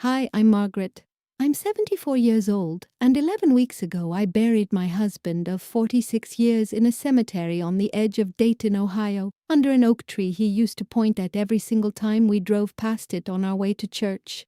Hi, I'm Margaret. I'm 74 years old, and 11 weeks ago I buried my husband of 46 years in a cemetery on the edge of Dayton, Ohio, under an oak tree he used to point at every single time we drove past it on our way to church.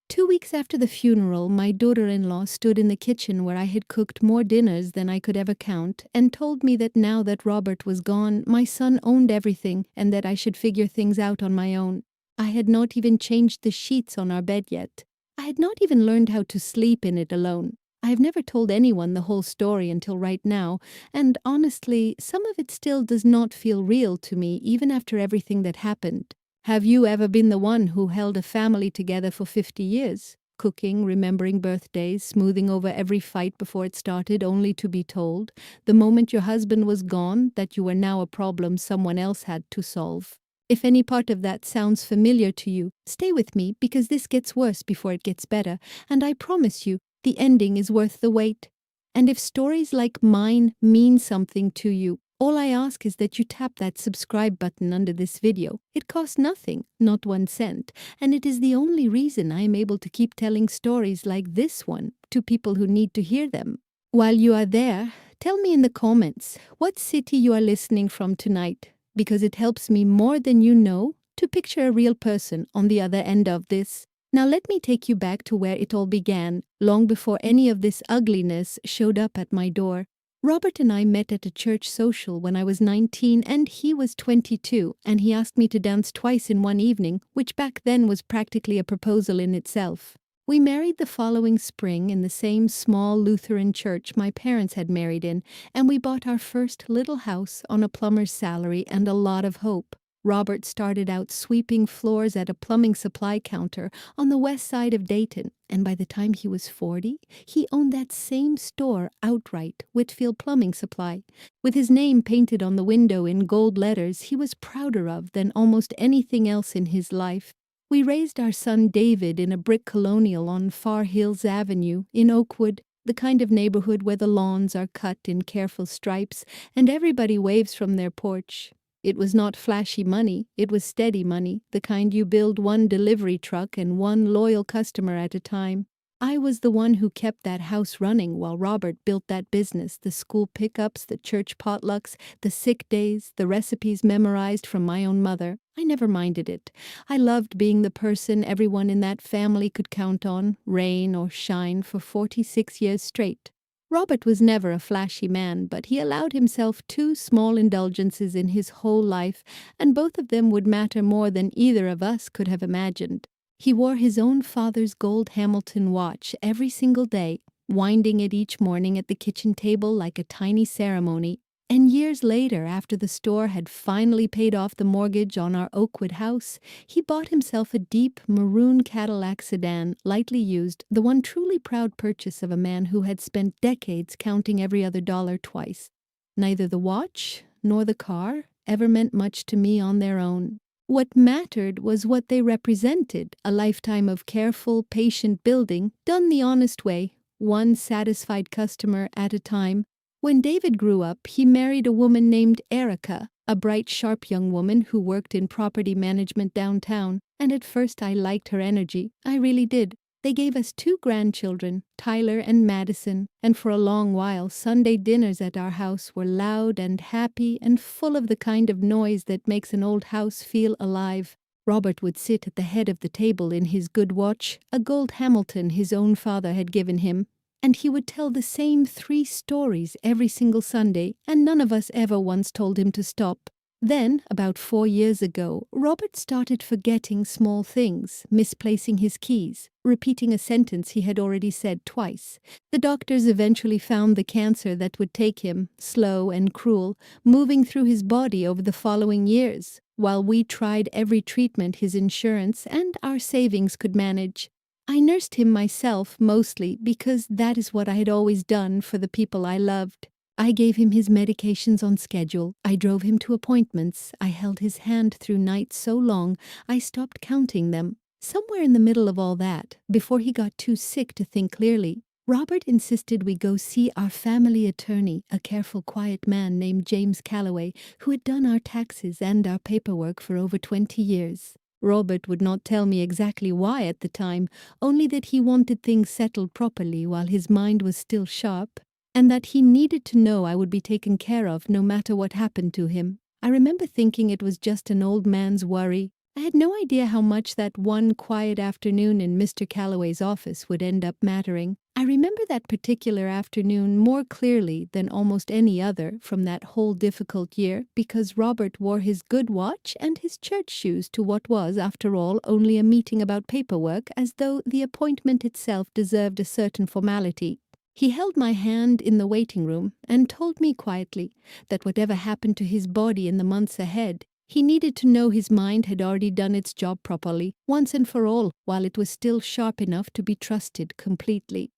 2 weeks after the funeral, my daughter-in-law stood in the kitchen where I had cooked more dinners than I could ever count and told me that now that Robert was gone, my son owned everything and that I should figure things out on my own. I had not even changed the sheets on our bed yet. I had not even learned how to sleep in it alone. I have never told anyone the whole story until right now, and honestly, some of it still does not feel real to me even after everything that happened. Have you ever been the one who held a family together for 50 years? Cooking, remembering birthdays, smoothing over every fight before it started, only to be told, the moment your husband was gone, that you were now a problem someone else had to solve. If any part of that sounds familiar to you, stay with me because this gets worse before it gets better, and I promise you, the ending is worth the wait. And if stories like mine mean something to you, all I ask is that you tap that subscribe button under this video. It costs nothing, not 1 cent, and it is the only reason I am able to keep telling stories like this one to people who need to hear them. While you are there, tell me in the comments what city you are listening from tonight, because it helps me more than you know to picture a real person on the other end of this. Now let me take you back to where it all began, long before any of this ugliness showed up at my door. Robert and I met at a church social when I was 19 and he was 22, and he asked me to dance twice in one evening, which back then was practically a proposal in itself. We married the following spring in the same small Lutheran church my parents had married in, and we bought our first little house on a plumber's salary and a lot of hope. Robert started out sweeping floors at a plumbing supply counter on the west side of Dayton, and by the time he was 40, he owned that same store outright, Whitfield Plumbing Supply. With his name painted on the window in gold letters he was prouder of than almost anything else in his life. We raised our son David in a brick colonial on Far Hills Avenue in Oakwood, the kind of neighborhood where the lawns are cut in careful stripes and everybody waves from their porch. It was not flashy money, it was steady money, the kind you build one delivery truck and one loyal customer at a time. I was the one who kept that house running while Robert built that business, the school pickups, the church potlucks, the sick days, the recipes memorized from my own mother. I never minded it. I loved being the person everyone in that family could count on, rain or shine, for 46 years straight. Robert was never a flashy man, but he allowed himself 2 small indulgences in his whole life, and both of them would matter more than either of us could have imagined. He wore his own father's gold Hamilton watch every single day, winding it each morning at the kitchen table like a tiny ceremony, and years later, after the store had finally paid off the mortgage on our Oakwood house, he bought himself a deep maroon Cadillac sedan, lightly used, the one truly proud purchase of a man who had spent decades counting every other dollar twice. Neither the watch nor the car ever meant much to me on their own. What mattered was what they represented, a lifetime of careful, patient building, done the honest way, one satisfied customer at a time. When David grew up, he married a woman named Erica, a bright, sharp young woman who worked in property management downtown, and at first I liked her energy. I really did. They gave us 2 grandchildren, Tyler and Madison, and for a long while Sunday dinners at our house were loud and happy and full of the kind of noise that makes an old house feel alive. Robert would sit at the head of the table in his good watch, a gold Hamilton his own father had given him, and he would tell the same 3 stories every single Sunday, and none of us ever once told him to stop. Then, about 4 years ago, Robert started forgetting small things, misplacing his keys, repeating a sentence he had already said twice. The doctors eventually found the cancer that would take him, slow and cruel, moving through his body over the following years, while we tried every treatment his insurance and our savings could manage. I nursed him myself mostly because that is what I had always done for the people I loved. I gave him his medications on schedule. I drove him to appointments. I held his hand through nights so long I stopped counting them. Somewhere in the middle of all that, before he got too sick to think clearly, Robert insisted we go see our family attorney, a careful, quiet man named James Calloway, who had done our taxes and our paperwork for over 20 years. Robert would not tell me exactly why at the time, only that he wanted things settled properly while his mind was still sharp, and that he needed to know I would be taken care of no matter what happened to him. I remember thinking it was just an old man's worry. I had no idea how much that one quiet afternoon in Mr. Calloway's office would end up mattering. I remember that particular afternoon more clearly than almost any other from that whole difficult year because Robert wore his good watch and his church shoes to what was, after all, only a meeting about paperwork, as though the appointment itself deserved a certain formality. He held my hand in the waiting room and told me quietly that whatever happened to his body in the months ahead, he needed to know his mind had already done its job properly, once and for all, while it was still sharp enough to be trusted completely.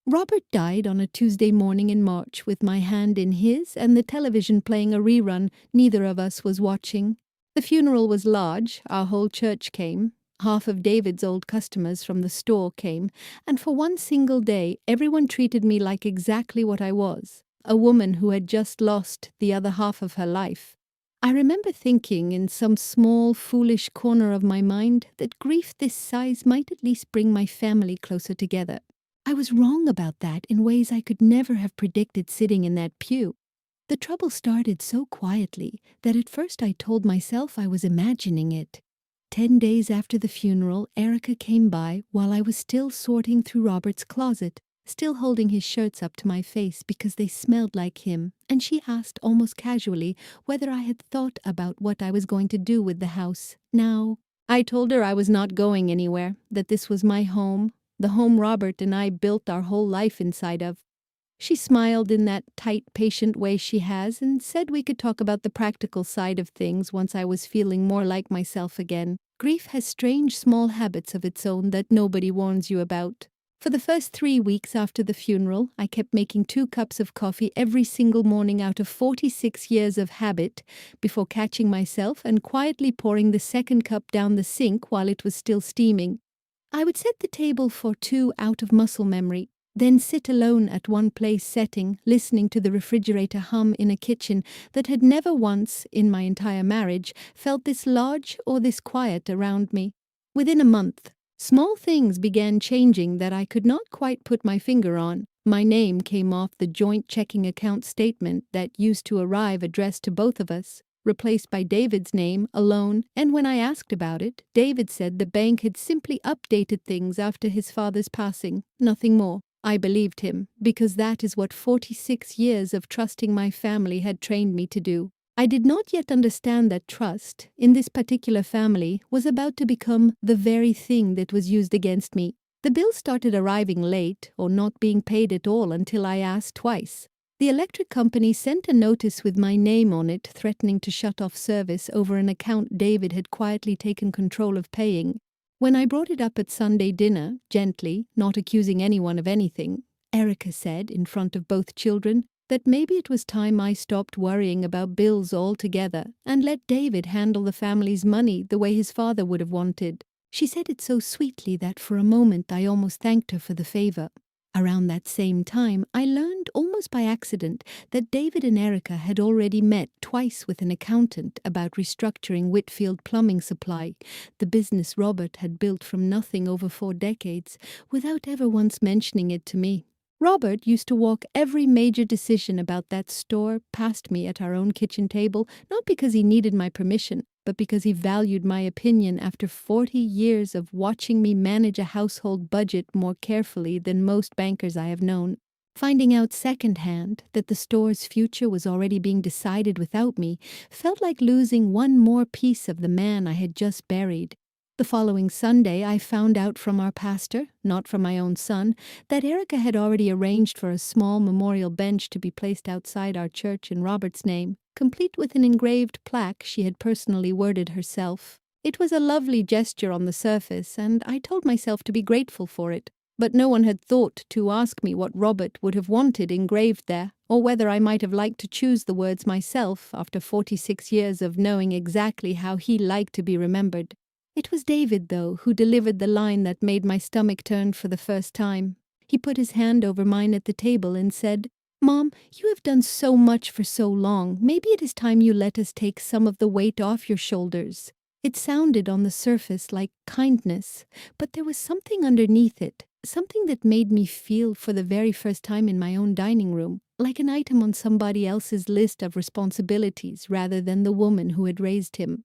Robert died on a Tuesday morning in March with my hand in his and the television playing a rerun neither of us was watching. The funeral was large, our whole church came. Half of David's old customers from the store came, and for one single day everyone treated me like exactly what I was, a woman who had just lost the other half of her life. I remember thinking in some small, foolish corner of my mind that grief this size might at least bring my family closer together. I was wrong about that in ways I could never have predicted sitting in that pew. The trouble started so quietly that at first I told myself I was imagining it. 10 days after the funeral, Erica came by while I was still sorting through Robert's closet, still holding his shirts up to my face because they smelled like him, and she asked almost casually whether I had thought about what I was going to do with the house. Now, I told her I was not going anywhere, that this was my home, the home Robert and I built our whole life inside of. She smiled in that tight, patient way she has and said we could talk about the practical side of things once I was feeling more like myself again. Grief has strange small habits of its own that nobody warns you about. For the first 3 weeks after the funeral, I kept making 2 cups of coffee every single morning out of 46 years of habit before catching myself and quietly pouring the second cup down the sink while it was still steaming. I would set the table for 2 out of muscle memory, then sit alone at one place setting, listening to the refrigerator hum in a kitchen that had never once, in my entire marriage, felt this large or this quiet around me. Within a month, small things began changing that I could not quite put my finger on. My name came off the joint checking account statement that used to arrive addressed to both of us, replaced by David's name alone, and when I asked about it, David said the bank had simply updated things after his father's passing, nothing more. I believed him, because that is what 46 years of trusting my family had trained me to do. I did not yet understand that trust, in this particular family, was about to become the very thing that was used against me. The bills started arriving late, or not being paid at all until I asked twice. The electric company sent a notice with my name on it threatening to shut off service over an account David had quietly taken control of paying. When I brought it up at Sunday dinner, gently, not accusing anyone of anything, Erica said, in front of both children, that maybe it was time I stopped worrying about bills altogether and let David handle the family's money the way his father would have wanted. She said it so sweetly that for a moment I almost thanked her for the favor. Around that same time, I learned almost by accident that David and Erica had already met twice with an accountant about restructuring Whitfield Plumbing Supply, the business Robert had built from nothing over 4 decades, without ever once mentioning it to me. Robert used to walk every major decision about that store past me at our own kitchen table, not because he needed my permission, but because he valued my opinion after 40 years of watching me manage a household budget more carefully than most bankers I have known. Finding out secondhand that the store's future was already being decided without me felt like losing one more piece of the man I had just buried. The following Sunday, I found out from our pastor, not from my own son, that Erica had already arranged for a small memorial bench to be placed outside our church in Robert's name, complete with an engraved plaque she had personally worded herself. It was a lovely gesture on the surface, and I told myself to be grateful for it, but no one had thought to ask me what Robert would have wanted engraved there, or whether I might have liked to choose the words myself after 46 years of knowing exactly how he liked to be remembered. It was David, though, who delivered the line that made my stomach turn for the first time. He put his hand over mine at the table and said, "Mom, you have done so much for so long. Maybe it is time you let us take some of the weight off your shoulders." It sounded on the surface like kindness, but there was something underneath it, something that made me feel for the very first time in my own dining room, like an item on somebody else's list of responsibilities rather than the woman who had raised him.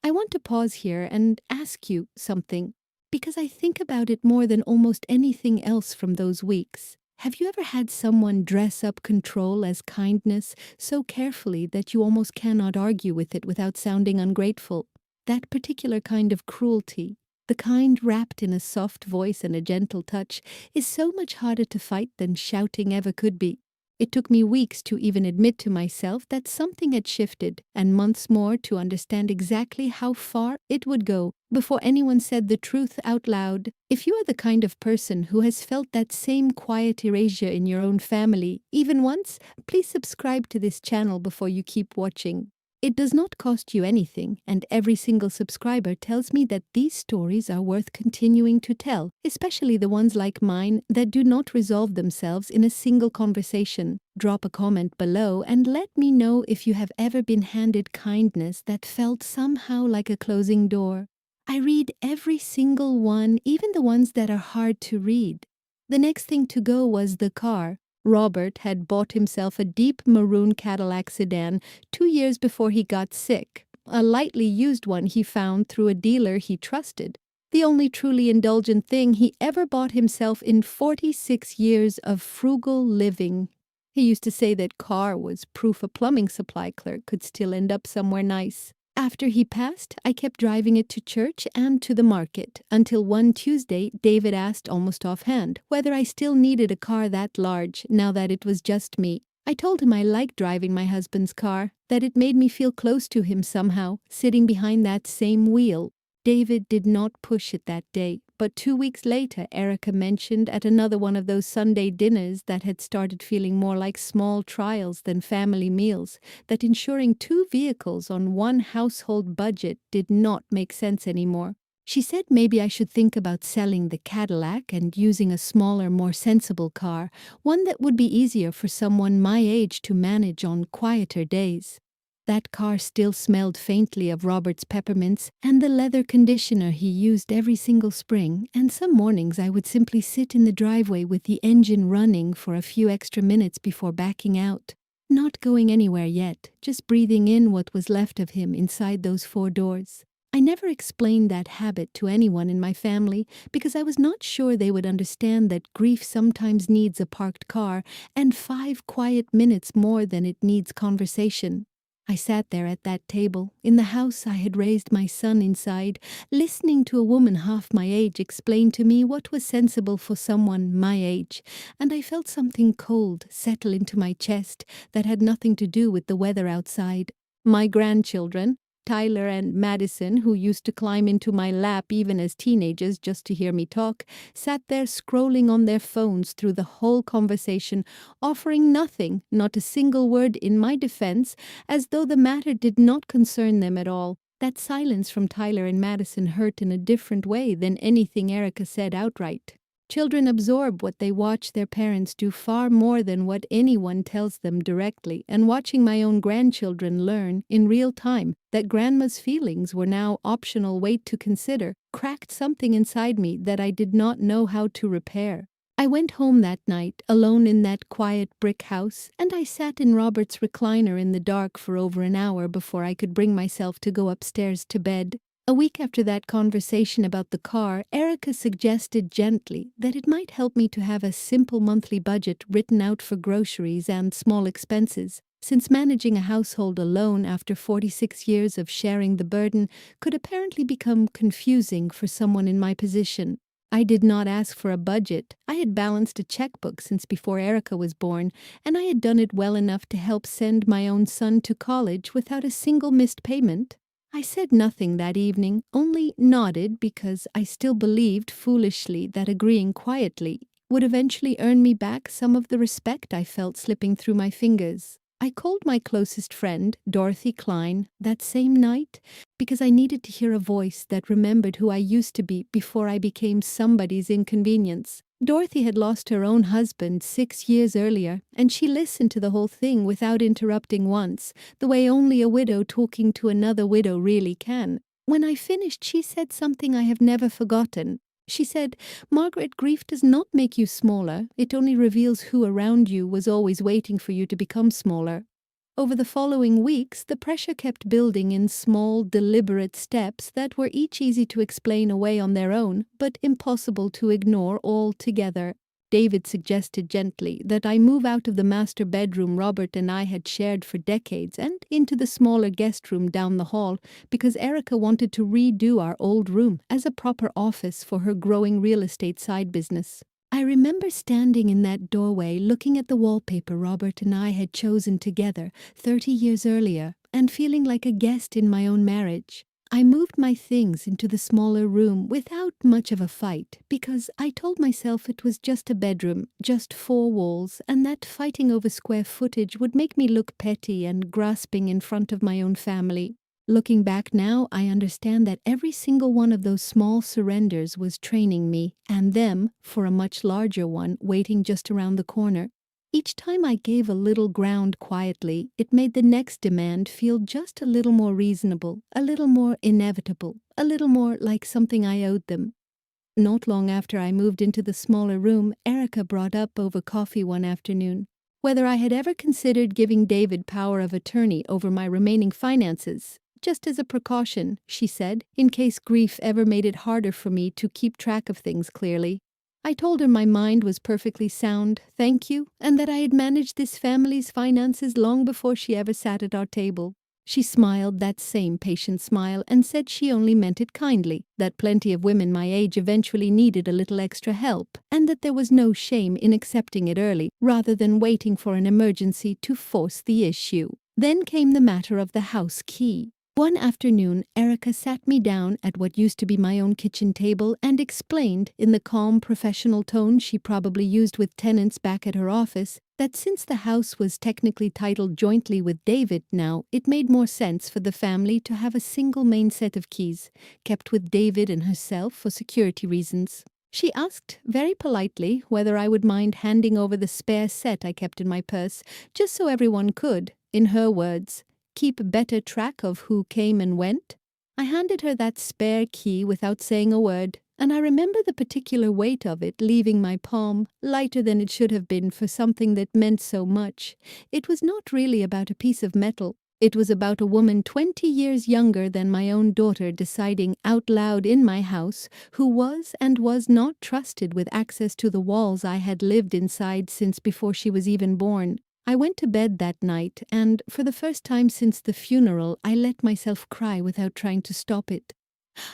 I want to pause here and ask you something, because I think about it more than almost anything else from those weeks. Have you ever had someone dress up control as kindness so carefully that you almost cannot argue with it without sounding ungrateful? That particular kind of cruelty, the kind wrapped in a soft voice and a gentle touch, is so much harder to fight than shouting ever could be. It took me weeks to even admit to myself that something had shifted, and months more to understand exactly how far it would go before anyone said the truth out loud. If you are the kind of person who has felt that same quiet erasure in your own family, even once, please subscribe to this channel before you keep watching. It does not cost you anything, and every single subscriber tells me that these stories are worth continuing to tell, especially the ones like mine that do not resolve themselves in a single conversation. Drop a comment below and let me know if you have ever been handed kindness that felt somehow like a closing door. I read every single one, even the ones that are hard to read. The next thing to go was the car. Robert had bought himself a deep maroon Cadillac sedan 2 years before he got sick, a lightly used one he found through a dealer he trusted. The only truly indulgent thing he ever bought himself in 46 years of frugal living. He used to say that car was proof a plumbing supply clerk could still end up somewhere nice. After he passed, I kept driving it to church and to the market, until one Tuesday David asked almost offhand whether I still needed a car that large, now that it was just me. I told him I liked driving my husband's car, that it made me feel close to him somehow, sitting behind that same wheel. David did not push it that day, but 2 weeks later Erica mentioned at another one of those Sunday dinners that had started feeling more like small trials than family meals, that insuring 2 vehicles on one household budget did not make sense anymore. She said maybe I should think about selling the Cadillac and using a smaller, more sensible car, one that would be easier for someone my age to manage on quieter days. That car still smelled faintly of Robert's peppermints and the leather conditioner he used every single spring, and some mornings I would simply sit in the driveway with the engine running for a few extra minutes before backing out. Not going anywhere yet, just breathing in what was left of him inside those 4 doors. I never explained that habit to anyone in my family because I was not sure they would understand that grief sometimes needs a parked car and 5 quiet minutes more than it needs conversation. I sat there at that table, in the house I had raised my son inside, listening to a woman half my age explain to me what was sensible for someone my age, and I felt something cold settle into my chest that had nothing to do with the weather outside. My grandchildren, Tyler and Madison, who used to climb into my lap even as teenagers just to hear me talk, sat there scrolling on their phones through the whole conversation, offering nothing, not a single word in my defense, as though the matter did not concern them at all. That silence from Tyler and Madison hurt in a different way than anything Erica said outright. Children absorb what they watch their parents do far more than what anyone tells them directly, and watching my own grandchildren learn, in real time, that grandma's feelings were now optional weight to consider, cracked something inside me that I did not know how to repair. I went home that night, alone in that quiet brick house, and I sat in Robert's recliner in the dark for over an hour before I could bring myself to go upstairs to bed. A week after that conversation about the car, Erica suggested gently that it might help me to have a simple monthly budget written out for groceries and small expenses, since managing a household alone after 46 years of sharing the burden could apparently become confusing for someone in my position. I did not ask for a budget. I had balanced a checkbook since before Erica was born, and I had done it well enough to help send my own son to college without a single missed payment. I said nothing that evening, only nodded because I still believed foolishly that agreeing quietly would eventually earn me back some of the respect I felt slipping through my fingers. I called my closest friend, Dorothy Klein, that same night because I needed to hear a voice that remembered who I used to be before I became somebody's inconvenience. Dorothy had lost her own husband 6 years earlier, and she listened to the whole thing without interrupting once, the way only a widow talking to another widow really can. When I finished, she said something I have never forgotten. She said, "Margaret, grief does not make you smaller. It only reveals who around you was always waiting for you to become smaller." Over the following weeks, the pressure kept building in small, deliberate steps that were each easy to explain away on their own, but impossible to ignore altogether. David suggested gently that I move out of the master bedroom Robert and I had shared for decades and into the smaller guest room down the hall because Erica wanted to redo our old room as a proper office for her growing real estate side business. I remember standing in that doorway looking at the wallpaper Robert and I had chosen together 30 years earlier and feeling like a guest in my own marriage. I moved my things into the smaller room without much of a fight because I told myself it was just a bedroom, just 4 walls, and that fighting over square footage would make me look petty and grasping in front of my own family. Looking back now, I understand that every single one of those small surrenders was training me, and them for a much larger one waiting just around the corner. Each time I gave a little ground quietly, it made the next demand feel just a little more reasonable, a little more inevitable, a little more like something I owed them. Not long after I moved into the smaller room, Erica brought up over coffee one afternoon whether I had ever considered giving David power of attorney over my remaining finances. Just as a precaution, she said, in case grief ever made it harder for me to keep track of things clearly. I told her my mind was perfectly sound, thank you, and that I had managed this family's finances long before she ever sat at our table. She smiled that same patient smile and said she only meant it kindly, that plenty of women my age eventually needed a little extra help, and that there was no shame in accepting it early, rather than waiting for an emergency to force the issue. Then came the matter of the house key. One afternoon, Erica sat me down at what used to be my own kitchen table and explained, in the calm, professional tone she probably used with tenants back at her office, that since the house was technically titled jointly with David now, it made more sense for the family to have a single main set of keys, kept with David and herself for security reasons. She asked, very politely, whether I would mind handing over the spare set I kept in my purse, just so everyone could, in her words, keep better track of who came and went. I handed her that spare key without saying a word, and I remember the particular weight of it leaving my palm, lighter than it should have been for something that meant so much. It was not really about a piece of metal. It was about a woman 20 years younger than my own daughter deciding out loud in my house who was and was not trusted with access to the walls I had lived inside since before she was even born. I went to bed that night, and for the first time since the funeral, I let myself cry without trying to stop it.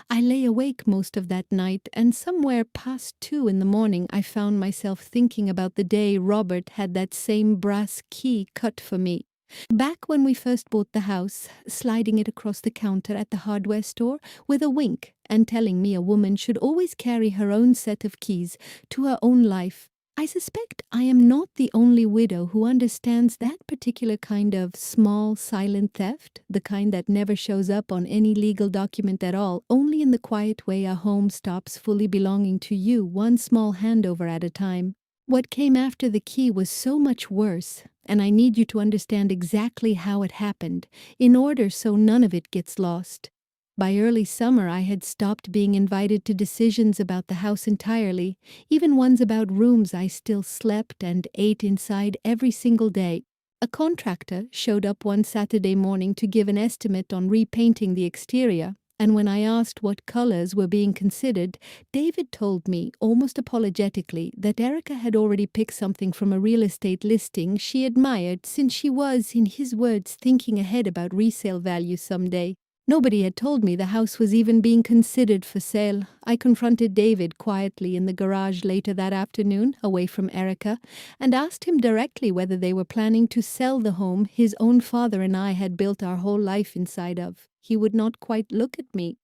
I lay awake most of that night, and somewhere past 2 in the morning I found myself thinking about the day Robert had that same brass key cut for me. Back when we first bought the house, sliding it across the counter at the hardware store with a wink and telling me a woman should always carry her own set of keys to her own life. I suspect I am not the only widow who understands that particular kind of small, silent theft, the kind that never shows up on any legal document at all, only in the quiet way a home stops fully belonging to you, one small handover at a time. What came after the key was so much worse, and I need you to understand exactly how it happened, in order so none of it gets lost. By early summer, I had stopped being invited to decisions about the house entirely, even ones about rooms I still slept and ate inside every single day. A contractor showed up one Saturday morning to give an estimate on repainting the exterior, and when I asked what colors were being considered, David told me, almost apologetically, that Erica had already picked something from a real estate listing she admired since she was, in his words, thinking ahead about resale value someday. Nobody had told me the house was even being considered for sale. I confronted David quietly in the garage later that afternoon, away from Erica, and asked him directly whether they were planning to sell the home his own father and I had built our whole life inside of. He would not quite look at me.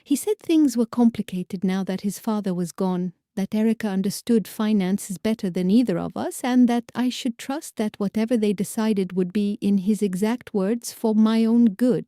He said things were complicated now that his father was gone, that Erica understood finances better than either of us, and that I should trust that whatever they decided would be, in his exact words, for my own good.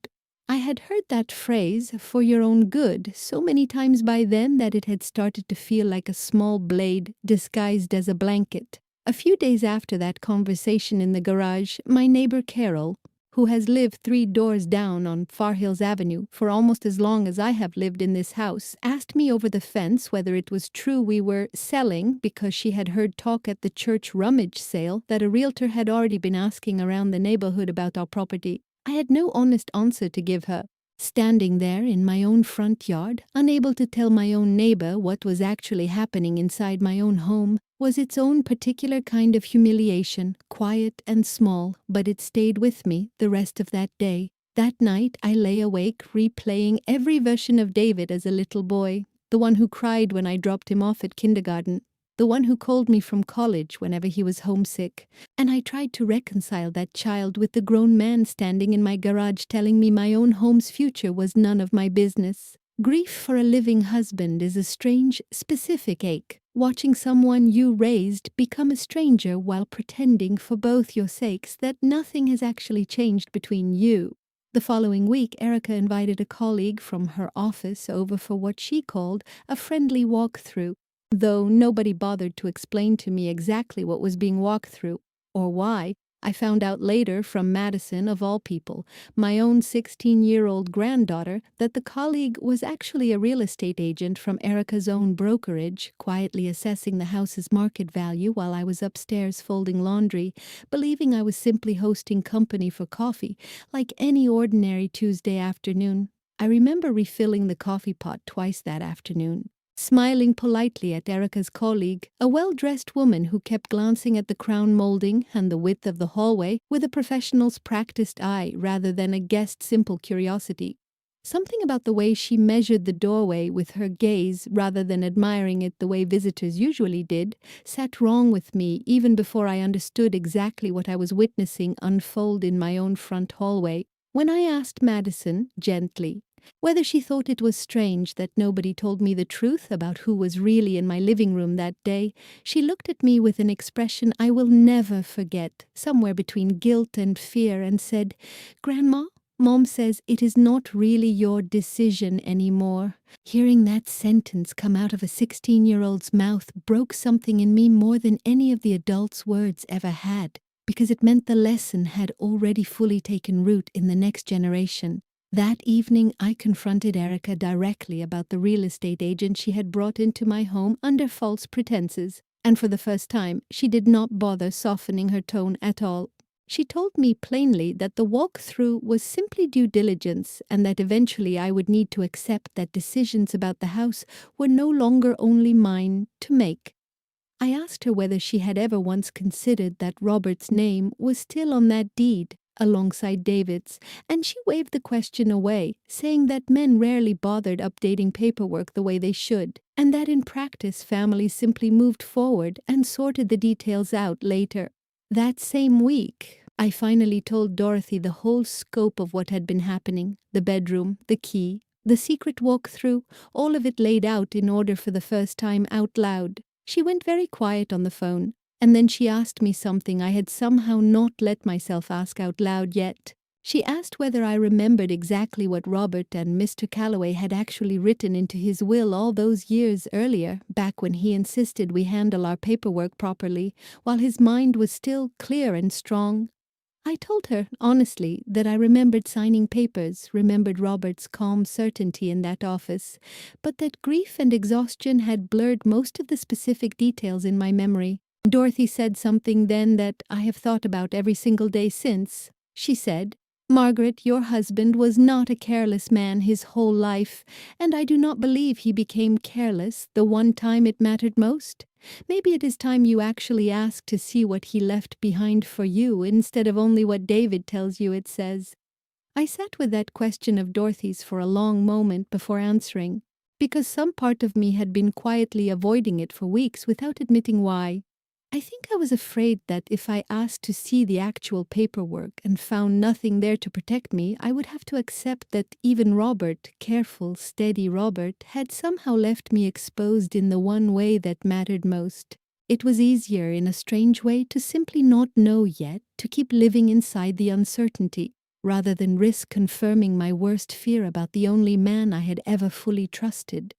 I had heard that phrase, "for your own good," so many times by then that it had started to feel like a small blade disguised as a blanket. A few days after that conversation in the garage, my neighbor Carol, who has lived 3 doors down on Far Hills Avenue for almost as long as I have lived in this house, asked me over the fence whether it was true we were selling because she had heard talk at the church rummage sale that a realtor had already been asking around the neighborhood about our property. I had no honest answer to give her. Standing there in my own front yard, unable to tell my own neighbor what was actually happening inside my own home, was its own particular kind of humiliation, quiet and small, but it stayed with me the rest of that day. That night I lay awake replaying every version of David as a little boy, the one who cried when I dropped him off at kindergarten, the one who called me from college whenever he was homesick, and I tried to reconcile that child with the grown man standing in my garage telling me my own home's future was none of my business. Grief for a living husband is a strange, specific ache, watching someone you raised become a stranger while pretending for both your sakes that nothing has actually changed between you. The following week, Erica invited a colleague from her office over for what she called a friendly walkthrough, though nobody bothered to explain to me exactly what was being walked through, or why. I found out later from Madison, of all people, my own 16-year-old granddaughter, that the colleague was actually a real estate agent from Erica's own brokerage, quietly assessing the house's market value while I was upstairs folding laundry, believing I was simply hosting company for coffee, like any ordinary Tuesday afternoon. I remember refilling the coffee pot twice that afternoon, smiling politely at Erica's colleague, a well-dressed woman who kept glancing at the crown molding and the width of the hallway with a professional's practiced eye rather than a guest's simple curiosity. Something about the way she measured the doorway with her gaze rather than admiring it the way visitors usually did sat wrong with me even before I understood exactly what I was witnessing unfold in my own front hallway. When I asked Madison, gently, whether she thought it was strange that nobody told me the truth about who was really in my living room that day, she looked at me with an expression I will never forget, somewhere between guilt and fear, and said, "Grandma, Mom says it is not really your decision anymore." Hearing that sentence come out of a 16-year-old's mouth broke something in me more than any of the adult's words ever had, because it meant the lesson had already fully taken root in the next generation. That evening, I confronted Erica directly about the real estate agent she had brought into my home under false pretenses, and for the first time, she did not bother softening her tone at all. She told me plainly that the walk-through was simply due diligence and that eventually I would need to accept that decisions about the house were no longer only mine to make. I asked her whether she had ever once considered that Robert's name was still on that deed, alongside David's, and she waved the question away, saying that men rarely bothered updating paperwork the way they should, and that in practice families simply moved forward and sorted the details out later. That same week, I finally told Dorothy the whole scope of what had been happening, the bedroom, the key, the secret walkthrough, all of it laid out in order for the first time out loud. She went very quiet on the phone, and then she asked me something I had somehow not let myself ask out loud yet. She asked whether I remembered exactly what Robert and Mr. Calloway had actually written into his will all those years earlier, back when he insisted we handle our paperwork properly, while his mind was still clear and strong. I told her, honestly, that I remembered signing papers, remembered Robert's calm certainty in that office, but that grief and exhaustion had blurred most of the specific details in my memory. Dorothy said something then that I have thought about every single day since. She said, "Margaret, your husband was not a careless man his whole life, and I do not believe he became careless the one time it mattered most. Maybe it is time you actually ask to see what he left behind for you instead of only what David tells you it says." I sat with that question of Dorothy's for a long moment before answering, because some part of me had been quietly avoiding it for weeks without admitting why. I think I was afraid that if I asked to see the actual paperwork and found nothing there to protect me, I would have to accept that even Robert, careful, steady Robert, had somehow left me exposed in the one way that mattered most. It was easier, in a strange way, to simply not know yet, to keep living inside the uncertainty, rather than risk confirming my worst fear about the only man I had ever fully trusted.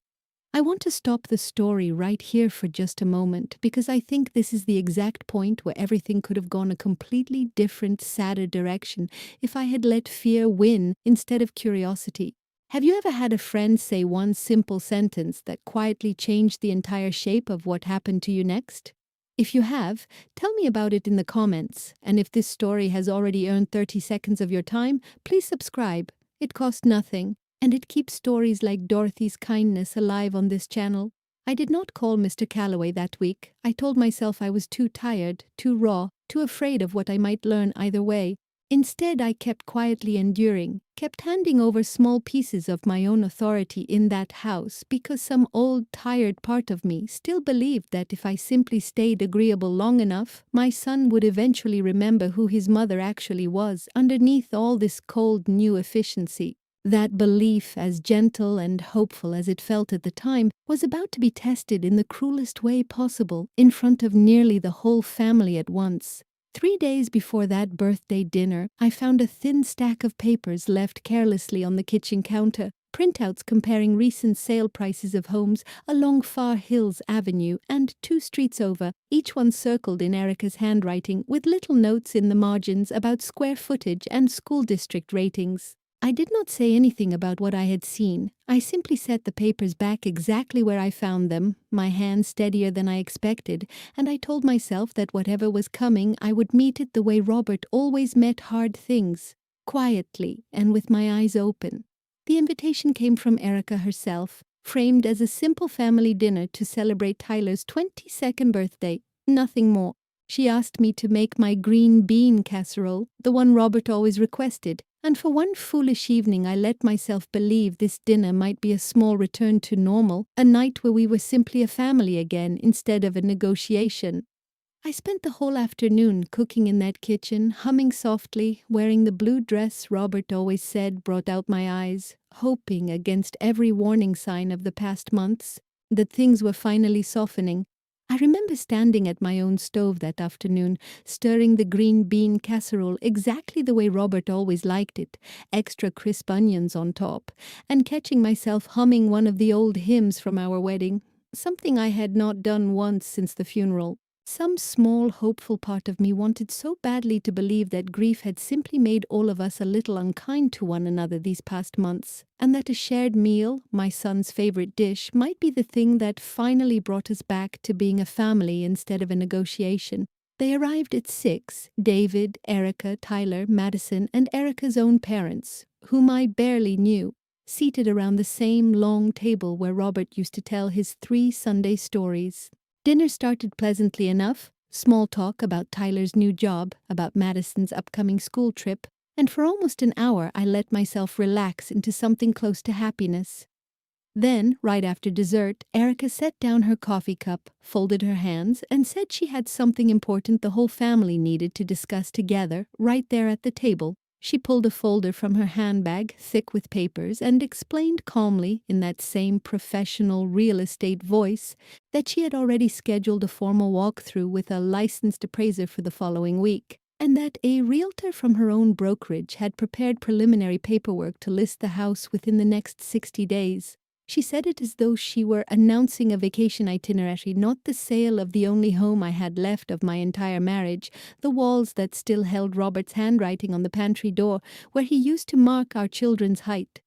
I want to stop the story right here for just a moment because I think this is the exact point where everything could have gone a completely different, sadder direction if I had let fear win instead of curiosity. Have you ever had a friend say one simple sentence that quietly changed the entire shape of what happened to you next? If you have, tell me about it in the comments, and if this story has already earned 30 seconds of your time, please subscribe. It costs nothing, and it keeps stories like Dorothy's kindness alive on this channel. I did not call Mr. Calloway that week. I told myself I was too tired, too raw, too afraid of what I might learn either way. Instead, I kept quietly enduring, kept handing over small pieces of my own authority in that house because some old, tired part of me still believed that if I simply stayed agreeable long enough, my son would eventually remember who his mother actually was underneath all this cold, new efficiency. That belief, as gentle and hopeful as it felt at the time, was about to be tested in the cruelest way possible in front of nearly the whole family at once. 3 days before that birthday dinner, I found a thin stack of papers left carelessly on the kitchen counter, printouts comparing recent sale prices of homes along Far Hills Avenue and 2 streets over, each one circled in Erica's handwriting with little notes in the margins about square footage and school district ratings. I did not say anything about what I had seen. I simply set the papers back exactly where I found them, my hand steadier than I expected, and I told myself that whatever was coming, I would meet it the way Robert always met hard things, quietly and with my eyes open. The invitation came from Erica herself, framed as a simple family dinner to celebrate Tyler's 22nd birthday, nothing more. She asked me to make my green bean casserole, the one Robert always requested, and for one foolish evening I let myself believe this dinner might be a small return to normal, a night where we were simply a family again instead of a negotiation. I spent the whole afternoon cooking in that kitchen, humming softly, wearing the blue dress Robert always said brought out my eyes, hoping against every warning sign of the past months that things were finally softening. I remember standing at my own stove that afternoon, stirring the green bean casserole exactly the way Robert always liked it, extra crisp onions on top, and catching myself humming one of the old hymns from our wedding, something I had not done once since the funeral. Some small, hopeful part of me wanted so badly to believe that grief had simply made all of us a little unkind to one another these past months, and that a shared meal, my son's favorite dish, might be the thing that finally brought us back to being a family instead of a negotiation. They arrived at 6, David, Erica, Tyler, Madison, and Erica's own parents, whom I barely knew, seated around the same long table where Robert used to tell his 3 Sunday stories. Dinner started pleasantly enough, small talk about Tyler's new job, about Madison's upcoming school trip, and for almost an hour I let myself relax into something close to happiness. Then, right after dessert, Erica set down her coffee cup, folded her hands, and said she had something important the whole family needed to discuss together, right there at the table. She pulled a folder from her handbag, thick with papers, and explained calmly, in that same professional real estate voice, that she had already scheduled a formal walkthrough with a licensed appraiser for the following week, and that a realtor from her own brokerage had prepared preliminary paperwork to list the house within the next 60 days. She said it as though she were announcing a vacation itinerary, not the sale of the only home I had left of my entire marriage, the walls that still held Robert's handwriting on the pantry door, where he used to mark our children's height.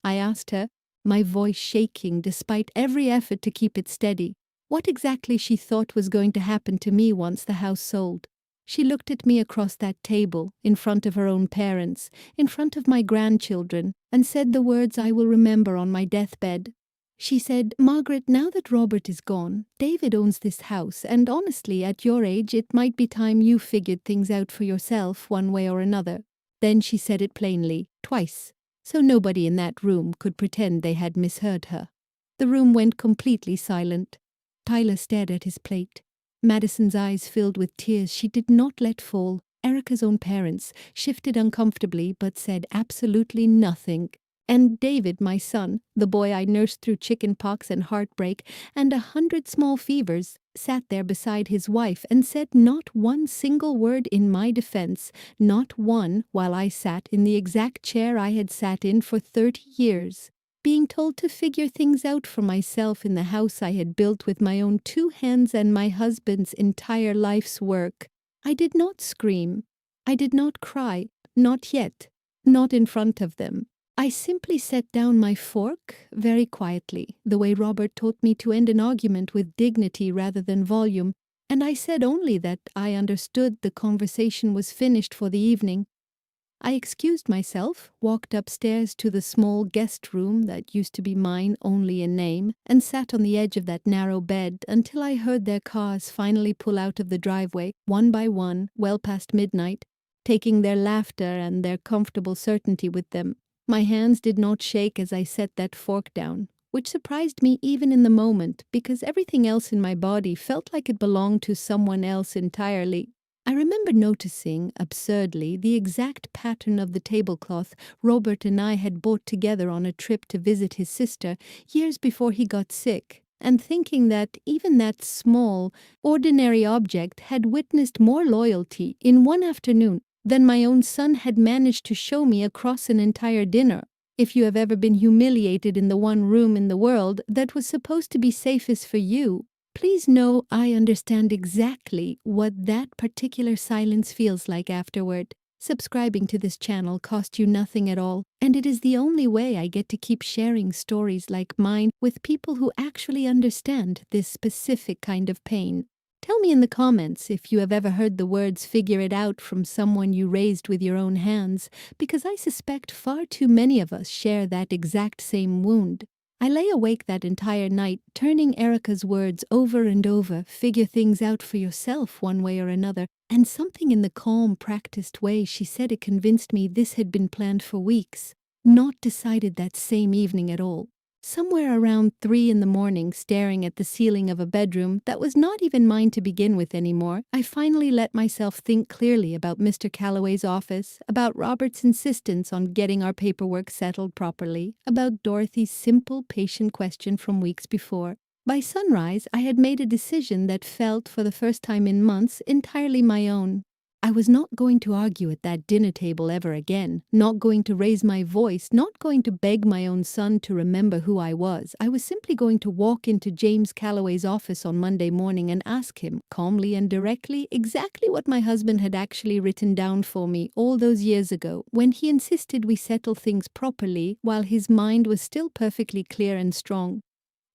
I asked her, my voice shaking despite every effort to keep it steady, what exactly she thought was going to happen to me once the house sold. She looked at me across that table, in front of her own parents, in front of my grandchildren, and said the words I will remember on my deathbed. She said, "Margaret, now that Robert is gone, David owns this house, and honestly, at your age, it might be time you figured things out for yourself one way or another." Then she said it plainly, twice, so nobody in that room could pretend they had misheard her. The room went completely silent. Tyler stared at his plate. Madison's eyes filled with tears she did not let fall. Erica's own parents shifted uncomfortably but said absolutely nothing. And David, my son, the boy I nursed through chicken pox and heartbreak and 100 small fevers, sat there beside his wife and said not one single word in my defense, not one, while I sat in the exact chair I had sat in for 30 years. being told to figure things out for myself in the house I had built with my own 2 hands and my husband's entire life's work. I did not scream. I did not cry. Not yet. Not in front of them. I simply set down my fork very quietly, the way Robert taught me to end an argument with dignity rather than volume, and I said only that I understood the conversation was finished for the evening. I excused myself, walked upstairs to the small guest room that used to be mine only in name, and sat on the edge of that narrow bed until I heard their cars finally pull out of the driveway, one by one, well past midnight, taking their laughter and their comfortable certainty with them. My hands did not shake as I set that fork down, which surprised me even in the moment because everything else in my body felt like it belonged to someone else entirely. I remember noticing, absurdly, the exact pattern of the tablecloth Robert and I had bought together on a trip to visit his sister years before he got sick, and thinking that even that small, ordinary object had witnessed more loyalty in one afternoon than my own son had managed to show me across an entire dinner. If you have ever been humiliated in the one room in the world that was supposed to be safest for you, please know I understand exactly what that particular silence feels like afterward. Subscribing to this channel cost you nothing at all, and it is the only way I get to keep sharing stories like mine with people who actually understand this specific kind of pain. Tell me in the comments if you have ever heard the words "figure it out" from someone you raised with your own hands, because I suspect far too many of us share that exact same wound. I lay awake that entire night, turning Erica's words over and over, figure things out for yourself one way or another, and something in the calm, practiced way she said it convinced me this had been planned for weeks, not decided that same evening at all. Somewhere around 3 in the morning, staring at the ceiling of a bedroom that was not even mine to begin with anymore, I finally let myself think clearly about Mr. Calloway's office, about Robert's insistence on getting our paperwork settled properly, about Dorothy's simple, patient question from weeks before. By sunrise, I had made a decision that felt, for the first time in months, entirely my own. I was not going to argue at that dinner table ever again, not going to raise my voice, not going to beg my own son to remember who I was. I was simply going to walk into James Calloway's office on Monday morning and ask him, calmly and directly, exactly what my husband had actually written down for me all those years ago, when he insisted we settle things properly while his mind was still perfectly clear and strong.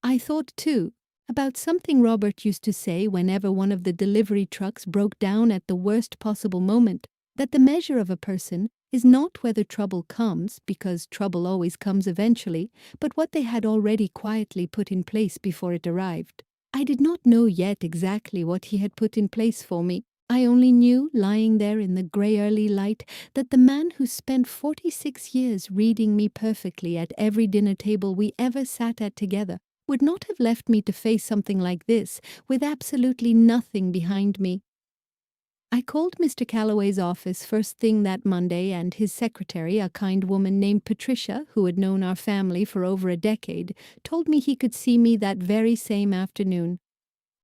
I thought, too, about something Robert used to say whenever one of the delivery trucks broke down at the worst possible moment, that the measure of a person is not whether trouble comes, because trouble always comes eventually, but what they had already quietly put in place before it arrived. I did not know yet exactly what he had put in place for me. I only knew, lying there in the grey early light, that the man who spent 46 years reading me perfectly at every dinner table we ever sat at together would not have left me to face something like this with absolutely nothing behind me. I called Mr. Calloway's office first thing that Monday, and his secretary, a kind woman named Patricia, who had known our family for over a decade, told me he could see me that very same afternoon.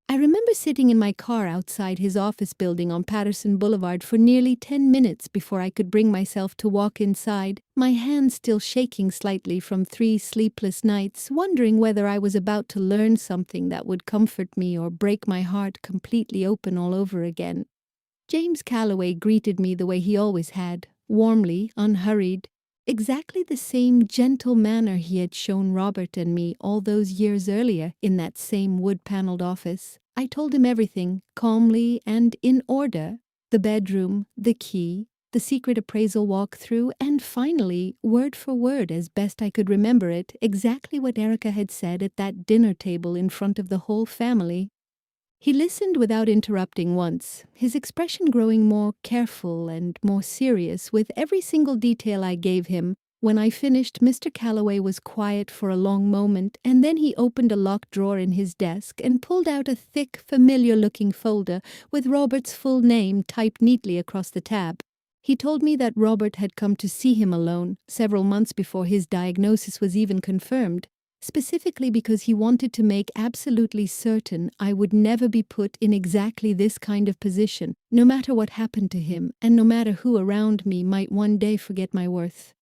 I remember sitting in my car outside his office building on Patterson Boulevard for nearly 10 minutes before I could bring myself to walk inside, my hands still shaking slightly from 3 sleepless nights, wondering whether I was about to learn something that would comfort me or break my heart completely open all over again. James Calloway greeted me the way he always had, warmly, unhurried. Exactly the same gentle manner he had shown Robert and me all those years earlier in that same wood-paneled office. I told him everything, calmly and in order: the bedroom, the key, the secret appraisal walkthrough, and finally, word for word as best I could remember it, exactly what Erica had said at that dinner table in front of the whole family. He listened without interrupting once, his expression growing more careful and more serious with every single detail I gave him. When I finished, Mr. Calloway was quiet for a long moment, and then he opened a locked drawer in his desk and pulled out a thick, familiar-looking folder with Robert's full name typed neatly across the tab. He told me that Robert had come to see him alone, several months before his diagnosis was even confirmed, specifically because he wanted to make absolutely certain I would never be put in exactly this kind of position, no matter what happened to him, and no matter who around me might one day forget my worth.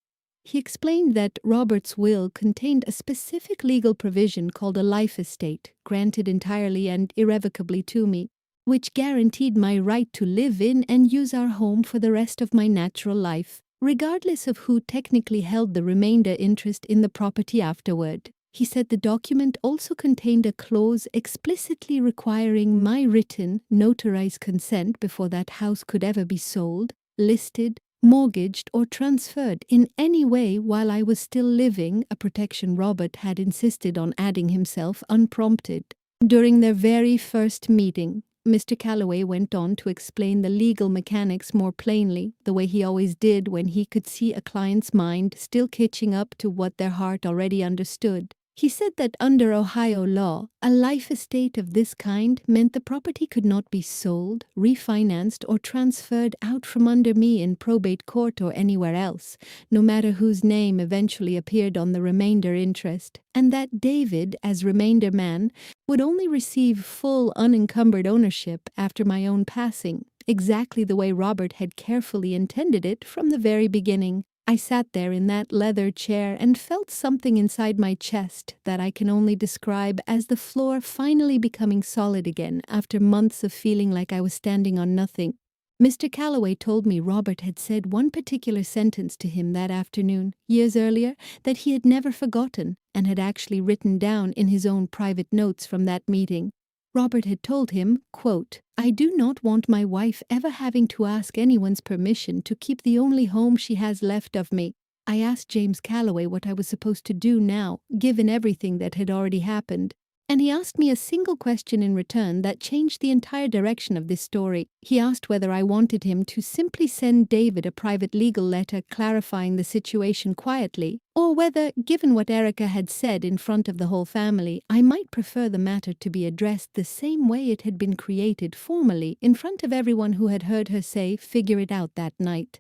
He explained that Robert's will contained a specific legal provision called a life estate, granted entirely and irrevocably to me, which guaranteed my right to live in and use our home for the rest of my natural life, regardless of who technically held the remainder interest in the property afterward. He said the document also contained a clause explicitly requiring my written, notarized consent before that house could ever be sold, listed, mortgaged, or transferred in any way while I was still living, a protection Robert had insisted on adding himself unprompted. During their very first meeting, Mr. Calloway went on to explain the legal mechanics more plainly, the way he always did when he could see a client's mind still catching up to what their heart already understood. He said that under Ohio law, a life estate of this kind meant the property could not be sold, refinanced, or transferred out from under me in probate court or anywhere else, no matter whose name eventually appeared on the remainder interest, and that David, as remainder man, would only receive full unencumbered ownership after my own passing, exactly the way Robert had carefully intended it from the very beginning. I sat there in that leather chair and felt something inside my chest that I can only describe as the floor finally becoming solid again after months of feeling like I was standing on nothing. Mr. Calloway told me Robert had said one particular sentence to him that afternoon, years earlier, that he had never forgotten and had actually written down in his own private notes from that meeting. Robert had told him, quote, "I do not want my wife ever having to ask anyone's permission to keep the only home she has left of me." I asked James Calloway what I was supposed to do now, given everything that had already happened. And he asked me a single question in return that changed the entire direction of this story. He asked whether I wanted him to simply send David a private legal letter clarifying the situation quietly, or whether, given what Erica had said in front of the whole family, I might prefer the matter to be addressed the same way it had been created formally in front of everyone who had heard her say, "Figure it out," that night.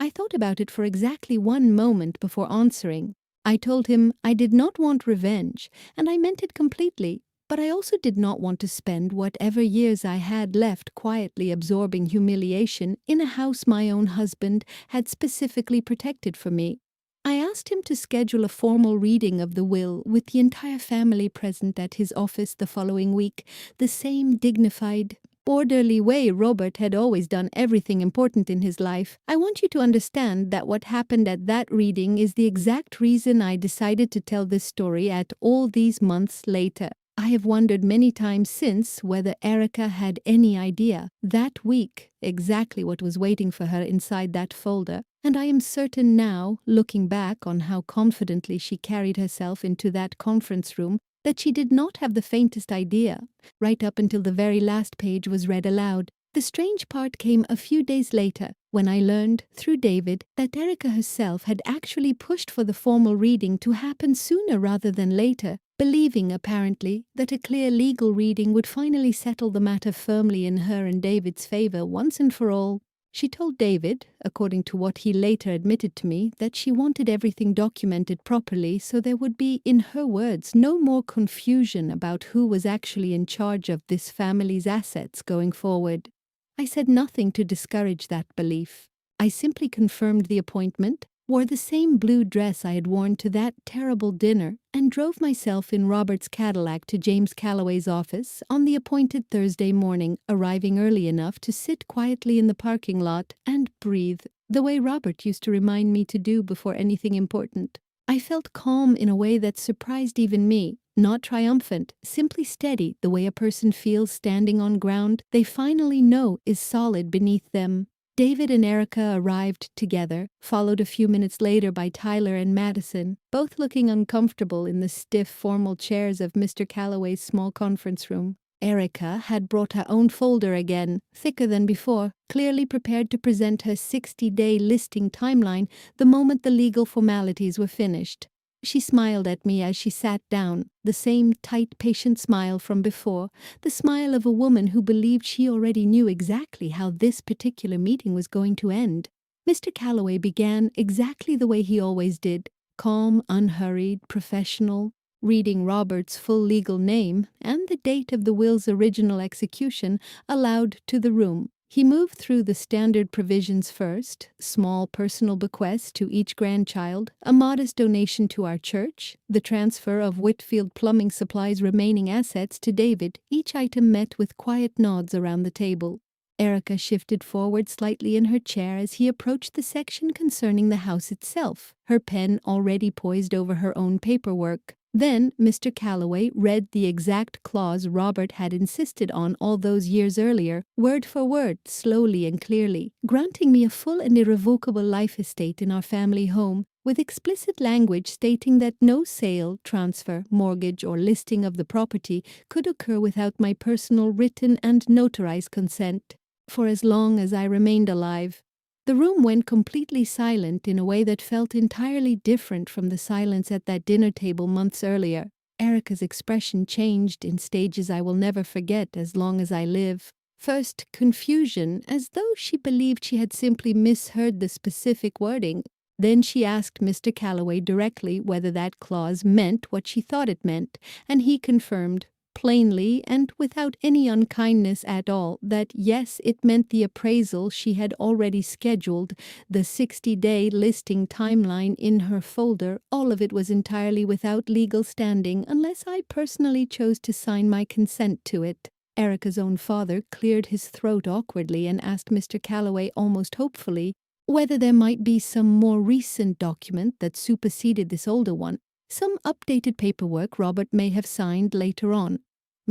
I thought about it for exactly 1 moment before answering. I told him I did not want revenge, and I meant it completely, but I also did not want to spend whatever years I had left quietly absorbing humiliation in a house my own husband had specifically protected for me. I asked him to schedule a formal reading of the will with the entire family present at his office the following week, the same dignified, orderly way Robert had always done everything important in his life. I want you to understand that what happened at that reading is the exact reason I decided to tell this story at all these months later. I have wondered many times since whether Erica had any idea, that week, exactly what was waiting for her inside that folder, and I am certain now, looking back on how confidently she carried herself into that conference room, that she did not have the faintest idea, right up until the very last page was read aloud. The strange part came a few days later, when I learned, through David, that Erica herself had actually pushed for the formal reading to happen sooner rather than later, believing, apparently, that a clear legal reading would finally settle the matter firmly in her and David's favor once and for all. She told David, according to what he later admitted to me, that she wanted everything documented properly so there would be, in her words, no more confusion about who was actually in charge of this family's assets going forward. I said nothing to discourage that belief. I simply confirmed the appointment, wore the same blue dress I had worn to that terrible dinner, and drove myself in Robert's Cadillac to James Calloway's office on the appointed Thursday morning, arriving early enough to sit quietly in the parking lot and breathe, the way Robert used to remind me to do before anything important. I felt calm in a way that surprised even me, not triumphant, simply steady, the way a person feels standing on ground they finally know is solid beneath them. David and Erica arrived together, followed a few minutes later by Tyler and Madison, both looking uncomfortable in the stiff, formal chairs of Mr. Calloway's small conference room. Erica had brought her own folder again, thicker than before, clearly prepared to present her 60-day listing timeline the moment the legal formalities were finished. She smiled at me as she sat down, the same tight, patient smile from before, the smile of a woman who believed she already knew exactly how this particular meeting was going to end. Mr. Calloway began exactly the way he always did, calm, unhurried, professional, reading Robert's full legal name and the date of the will's original execution aloud to the room. He moved through the standard provisions first: small personal bequests to each grandchild, a modest donation to our church, the transfer of Whitfield Plumbing Supply's remaining assets to David, each item met with quiet nods around the table. Erica shifted forward slightly in her chair as he approached the section concerning the house itself, her pen already poised over her own paperwork. Then Mr. Calloway read the exact clause Robert had insisted on all those years earlier, word for word, slowly and clearly, granting me a full and irrevocable life estate in our family home, with explicit language stating that no sale, transfer, mortgage, or listing of the property could occur without my personal written and notarized consent, for as long as I remained alive. The room went completely silent in a way that felt entirely different from the silence at that dinner table months earlier. Erica's expression changed in stages I will never forget as long as I live. First, confusion, as though she believed she had simply misheard the specific wording. Then she asked Mr. Calloway directly whether that clause meant what she thought it meant, and he confirmed, plainly and without any unkindness at all, that yes, it meant the appraisal she had already scheduled, the 60-day listing timeline in her folder. All of it was entirely without legal standing unless I personally chose to sign my consent to it. Erica's own father cleared his throat awkwardly and asked Mr. Calloway almost hopefully whether there might be some more recent document that superseded this older one, some updated paperwork Robert may have signed later on.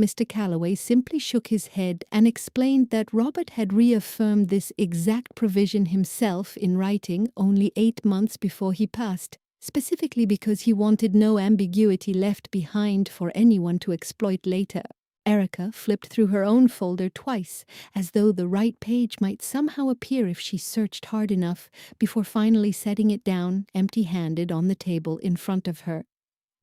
Mr. Calloway simply shook his head and explained that Robert had reaffirmed this exact provision himself in writing only 8 months before he passed, specifically because he wanted no ambiguity left behind for anyone to exploit later. Erica flipped through her own folder twice, as though the right page might somehow appear if she searched hard enough, before finally setting it down, empty-handed, on the table in front of her.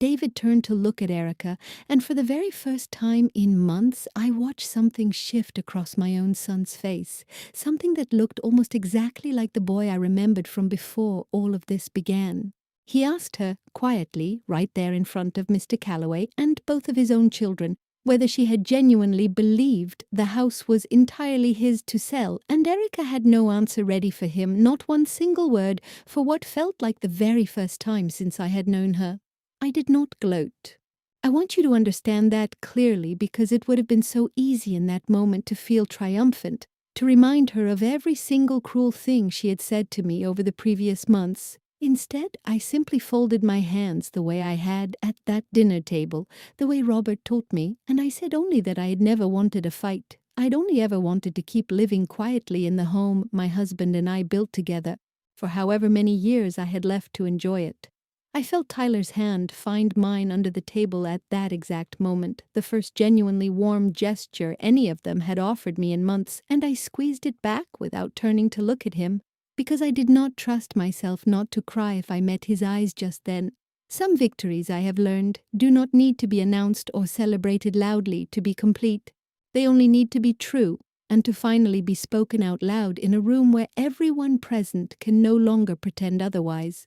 David turned to look at Erica, and for the very first time in months, I watched something shift across my own son's face, something that looked almost exactly like the boy I remembered from before all of this began. He asked her, quietly, right there in front of Mr. Calloway and both of his own children, whether she had genuinely believed the house was entirely his to sell, and Erica had no answer ready for him, not one single word, for what felt like the very first time since I had known her. I did not gloat. I want you to understand that clearly, because it would have been so easy in that moment to feel triumphant, to remind her of every single cruel thing she had said to me over the previous months. Instead, I simply folded my hands the way I had at that dinner table, the way Robert taught me, and I said only that I had never wanted a fight. I'd only ever wanted to keep living quietly in the home my husband and I built together, for however many years I had left to enjoy it. I felt Tyler's hand find mine under the table at that exact moment, the first genuinely warm gesture any of them had offered me in months, and I squeezed it back without turning to look at him, because I did not trust myself not to cry if I met his eyes just then. Some victories, I have learned, do not need to be announced or celebrated loudly to be complete. They only need to be true, and to finally be spoken out loud in a room where everyone present can no longer pretend otherwise.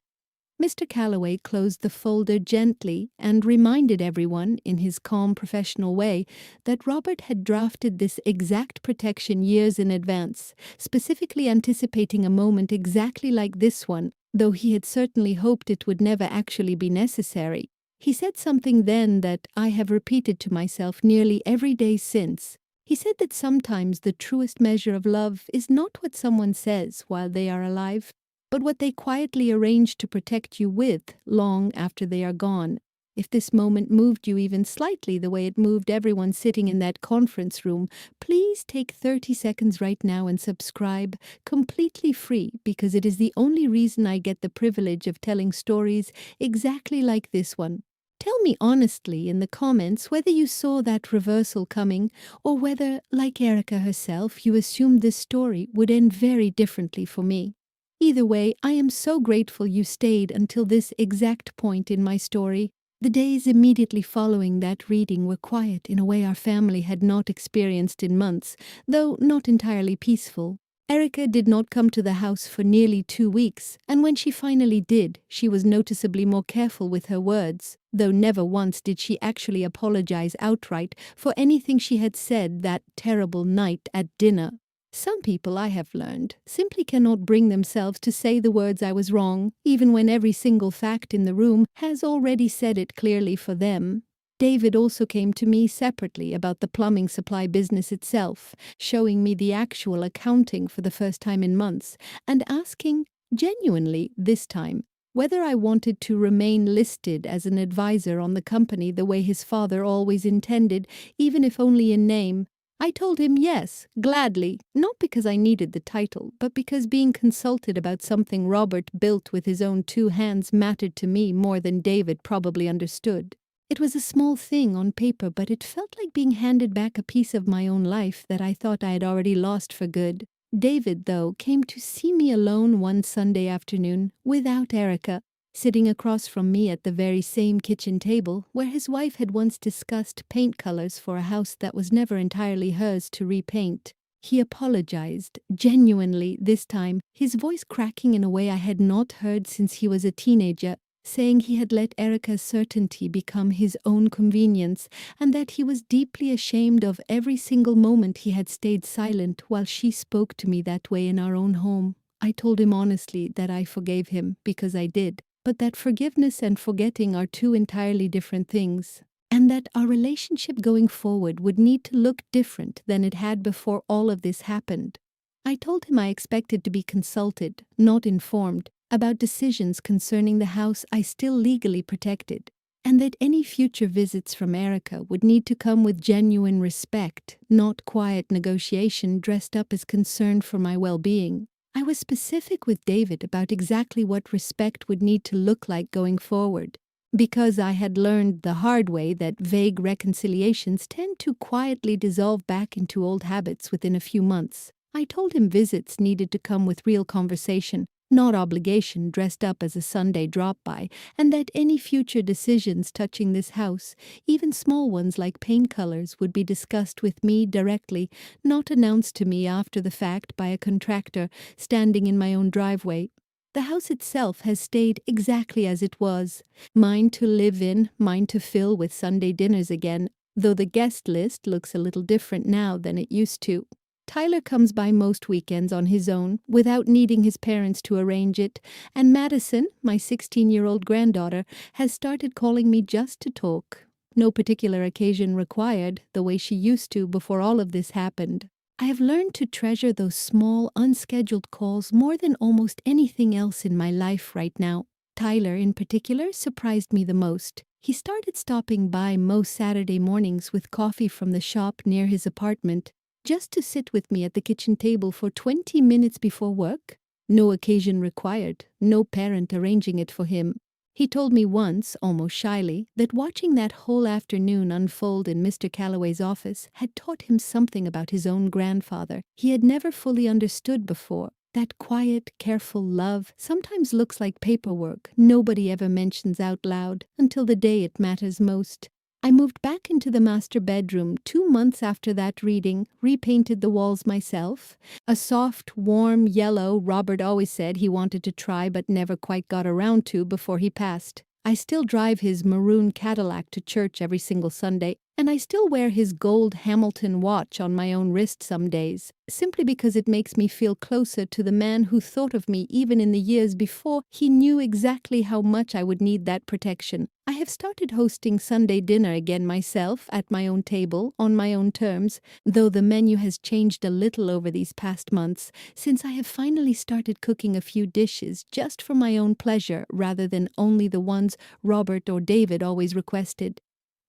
Mr. Calloway closed the folder gently and reminded everyone, in his calm professional way, that Robert had drafted this exact protection years in advance, specifically anticipating a moment exactly like this one, though he had certainly hoped it would never actually be necessary. He said something then that I have repeated to myself nearly every day since. He said that sometimes the truest measure of love is not what someone says while they are alive, but what they quietly arrange to protect you with long after they are gone. If this moment moved you even slightly the way it moved everyone sitting in that conference room, please take 30 seconds right now and subscribe, completely free, because it is the only reason I get the privilege of telling stories exactly like this one. Tell me honestly in the comments whether you saw that reversal coming, or whether, like Erica herself, you assumed this story would end very differently for me. Either way, I am so grateful you stayed until this exact point in my story. The days immediately following that reading were quiet in a way our family had not experienced in months, though not entirely peaceful. Erica did not come to the house for nearly 2 weeks, and when she finally did, she was noticeably more careful with her words, though never once did she actually apologize outright for anything she had said that terrible night at dinner. Some people, I have learned, simply cannot bring themselves to say the words "I was wrong," even when every single fact in the room has already said it clearly for them. David also came to me separately about the plumbing supply business itself, showing me the actual accounting for the first time in months, and asking, genuinely this time, whether I wanted to remain listed as an advisor on the company the way his father always intended, even if only in name. I told him yes, gladly, not because I needed the title, but because being consulted about something Robert built with his own 2 hands mattered to me more than David probably understood. It was a small thing on paper, but it felt like being handed back a piece of my own life that I thought I had already lost for good. David, though, came to see me alone one Sunday afternoon, without Erica, sitting across from me at the very same kitchen table where his wife had once discussed paint colors for a house that was never entirely hers to repaint. He apologized, genuinely this time, his voice cracking in a way I had not heard since he was a teenager, saying he had let Erica's certainty become his own convenience, and that he was deeply ashamed of every single moment he had stayed silent while she spoke to me that way in our own home. I told him honestly that I forgave him, because I did, but that forgiveness and forgetting are 2 entirely different things, and that our relationship going forward would need to look different than it had before all of this happened. I told him I expected to be consulted, not informed, about decisions concerning the house I still legally protected, and that any future visits from Erica would need to come with genuine respect, not quiet negotiation dressed up as concern for my well-being. I was specific with David about exactly what respect would need to look like going forward, because I had learned the hard way that vague reconciliations tend to quietly dissolve back into old habits within a few months. I told him visits needed to come with real conversation, not obligation dressed up as a Sunday drop-by, and that any future decisions touching this house, even small ones like paint colors, would be discussed with me directly, not announced to me after the fact by a contractor standing in my own driveway. The house itself has stayed exactly as it was, mine to live in, mine to fill with Sunday dinners again, though the guest list looks a little different now than it used to. Tyler comes by most weekends on his own, without needing his parents to arrange it, and Madison, my 16-year-old granddaughter, has started calling me just to talk. No particular occasion required, the way she used to before all of this happened. I have learned to treasure those small, unscheduled calls more than almost anything else in my life right now. Tyler, in particular, surprised me the most. He started stopping by most Saturday mornings with coffee from the shop near his apartment, just to sit with me at the kitchen table for 20 minutes before work. No occasion required, no parent arranging it for him. He told me once, almost shyly, that watching that whole afternoon unfold in Mr. Calloway's office had taught him something about his own grandfather he had never fully understood before. That quiet, careful love sometimes looks like paperwork nobody ever mentions out loud until the day it matters most. I moved back into the master bedroom 2 months after that reading, repainted the walls myself. A soft, warm yellow Robert always said he wanted to try but never quite got around to before he passed. I still drive his maroon Cadillac to church every single Sunday, and I still wear his gold Hamilton watch on my own wrist some days, simply because it makes me feel closer to the man who thought of me even in the years before he knew exactly how much I would need that protection. I have started hosting Sunday dinner again myself, at my own table, on my own terms, though the menu has changed a little over these past months, since I have finally started cooking a few dishes just for my own pleasure rather than only the ones Robert or David always requested.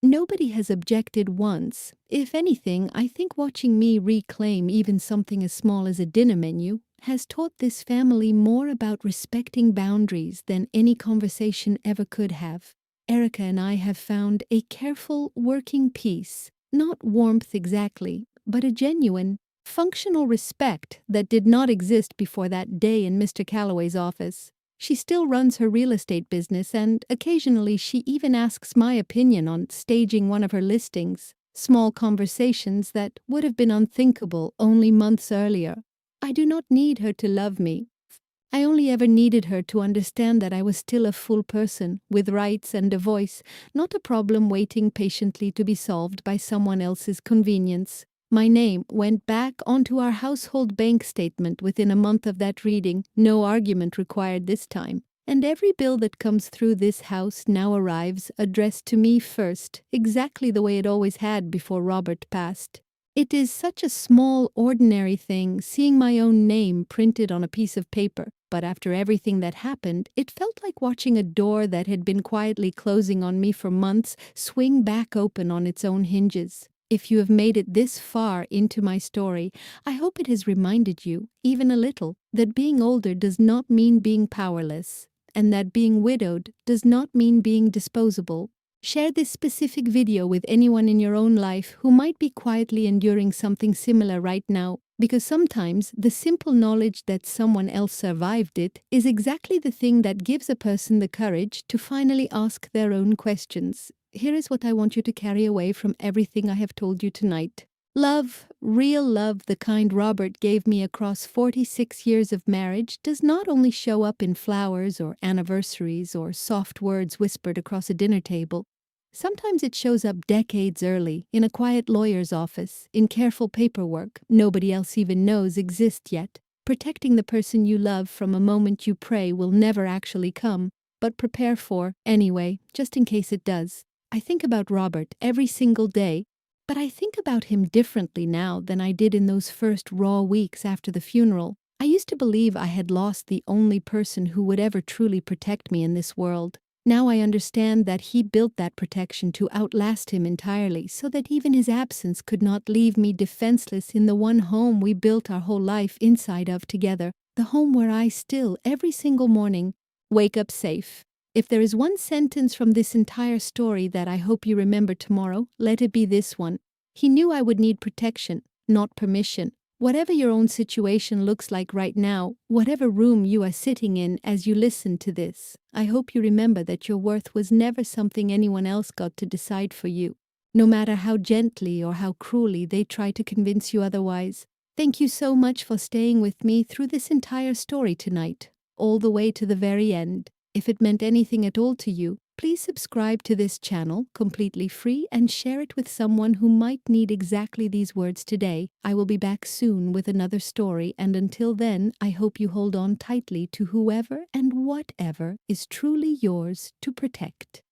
Nobody has objected once. If anything, I think watching me reclaim even something as small as a dinner menu has taught this family more about respecting boundaries than any conversation ever could have. Erica and I have found a careful, working peace, not warmth exactly, but a genuine, functional respect that did not exist before that day in Mr. Calloway's office. She still runs her real estate business, and occasionally she even asks my opinion on staging one of her listings, small conversations that would have been unthinkable only months earlier. I do not need her to love me. I only ever needed her to understand that I was still a full person, with rights and a voice, not a problem waiting patiently to be solved by someone else's convenience. My name went back onto our household bank statement within a month of that reading, no argument required this time. And every bill that comes through this house now arrives addressed to me first, exactly the way it always had before Robert passed. It is such a small, ordinary thing seeing my own name printed on a piece of paper, but after everything that happened, it felt like watching a door that had been quietly closing on me for months swing back open on its own hinges. If you have made it this far into my story, I hope it has reminded you, even a little, that being older does not mean being powerless, and that being widowed does not mean being disposable. Share this specific video with anyone in your own life who might be quietly enduring something similar right now, because sometimes the simple knowledge that someone else survived it is exactly the thing that gives a person the courage to finally ask their own questions. Here is what I want you to carry away from everything I have told you tonight. Love, real love, the kind Robert gave me across 46 years of marriage, does not only show up in flowers or anniversaries or soft words whispered across a dinner table. Sometimes it shows up decades early, in a quiet lawyer's office, in careful paperwork nobody else even knows exist yet, protecting the person you love from a moment you pray will never actually come, but prepare for, anyway, just in case it does. I think about Robert every single day, but I think about him differently now than I did in those first raw weeks after the funeral. I used to believe I had lost the only person who would ever truly protect me in this world. Now I understand that he built that protection to outlast him entirely, so that even his absence could not leave me defenseless in the one home we built our whole life inside of together, the home where I still, every single morning, wake up safe. If there is one sentence from this entire story that I hope you remember tomorrow, let it be this one. He knew I would need protection, not permission. Whatever your own situation looks like right now, whatever room you are sitting in as you listen to this, I hope you remember that your worth was never something anyone else got to decide for you, no matter how gently or how cruelly they try to convince you otherwise. Thank you so much for staying with me through this entire story tonight, all the way to the very end. If it meant anything at all to you, please subscribe to this channel completely free and share it with someone who might need exactly these words today. I will be back soon with another story, and until then, I hope you hold on tightly to whoever and whatever is truly yours to protect.